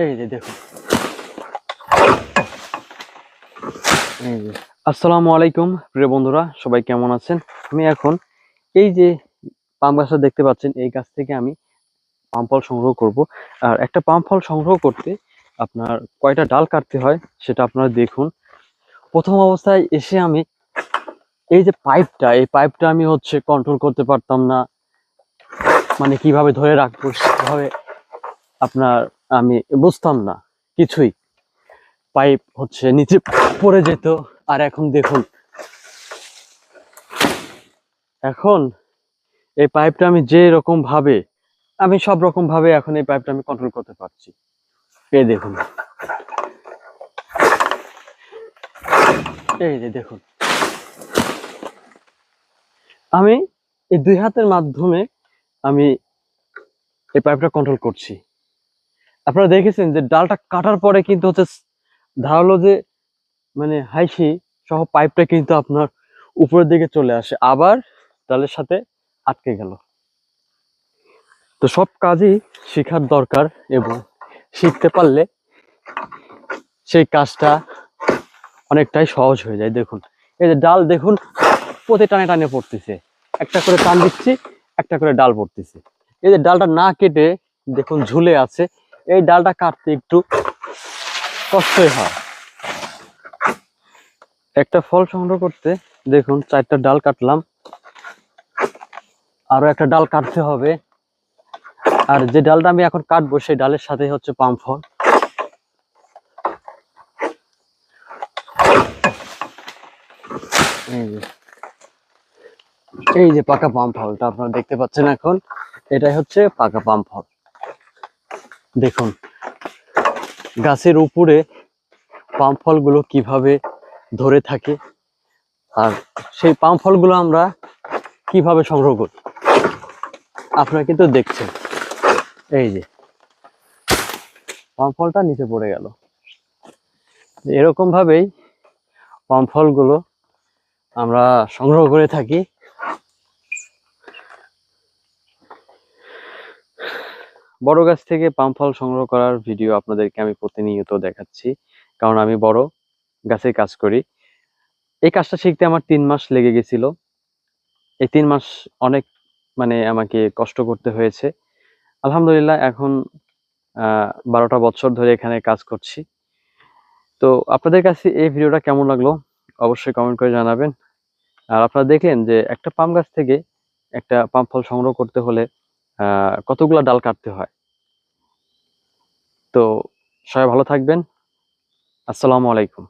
এই যে দেখুন, এই যে আসসালামু আলাইকুম প্রিয় বন্ধুরা, সবাই কেমন আছেন? আমি এখন এই যে পাম গাছটা দেখতে পাচ্ছেন, এই গাছ থেকে আমি পাম ফল সংগ্রহ করব। আর একটা পাম ফল সংগ্রহ করতে আপনার কয়টা ডাল কাটতে হয় সেটা আপনারা দেখুন। প্রথম অবস্থায় এসে আমি এই যে এই পাইপটা আমি কন্ট্রোল করতে পারতাম না, মানে কিভাবে ধরে রাখবো সেভাবে আপনার আমি বুঝতাম না কিছুই। পাইপ নিচে পড়ে যেত। আর এখন দেখুন, এখন এই পাইপটা আমি যে রকম ভাবে আমি সব রকম ভাবে এখন এই পাইপটা আমি কন্ট্রোল করতে পারছি। এই দেখুন, এই যে দেখুন, আমি এই দুই হাতের মাধ্যমে আমি এই পাইপটা কন্ট্রোল করছি। আপনারা দেখেছেন যে ডালটা কাটার পরে কিন্তু ধারালো যে মানে হাইসি সহ পাইপটা কিন্তু আপনার উপরের দিকে চলে আসে, আবার ডালের সাথে আটকে গেল। তো সব কাজই শেখার দরকার, এবং শিখতে পারলে সেই কাজটা অনেকটাই সহজ হয়ে যায়। দেখুন, এই যে ডাল দেখুন, প্রতি টানে টানে পড়তেছে, একটা করে টান দিচ্ছি, একটা করে ডাল পড়তেছে। এই যে ডালটা না কেটে দেখুন ঝুলে আছে, এই ডালটা কাটতে একটু কষ্টই হয়। একটা ফল সংগ্রহ করতে দেখুন 4টা ডাল কাটলাম, আরো একটা ডাল কাটতে হবে। আর যে ডালটা আমি এখন কাটবো সেই ডালের সাথে পাম ফল। এই যে পাকা পাম ফলটা আপনারা দেখতে পাচ্ছেন, এখন এটাই হচ্ছে পাকা পাম ফল। দেখুন গাছের উপরে পাম ফলগুলো কিভাবে ধরে থাকে, আর সেই পাম ফলগুলো আমরা কিভাবে সংগ্রহ করি আপনারা কিন্তু দেখছেন। এই যে পাম ফলটা নিচে পড়ে গেল। এরকম ভাবেই পাম ফলগুলো আমরা সংগ্রহ করে থাকি। বড় গাছ থেকে পাম ফল সংগ্রহ করার ভিডিও আপনাদেরকে আমি প্রতিনিয়ত দেখাচ্ছি, কারণ আমি বড় গাছে কাজ করি। এই কাজটা শিখতে আমার 3 মাস লেগে গেছিল। এই 3 মাস অনেক আমাকে কষ্ট করতে হয়েছে। আলহামদুলিল্লাহ এখন 12টা বছর ধরে এখানে কাজ করছি। তো আপনাদের কাছে এই ভিডিওটা কেমন লাগলো অবশ্যই কমেন্ট করে জানাবেন। আর আপনারা দেখলেন যে একটা পাম গাছ থেকে একটা পাম ফল সংগ্রহ করতে হলে কতগুলা ডাল কাটতে হয়। তো সবাই ভালো থাকবেন। আসসালামু আলাইকুম।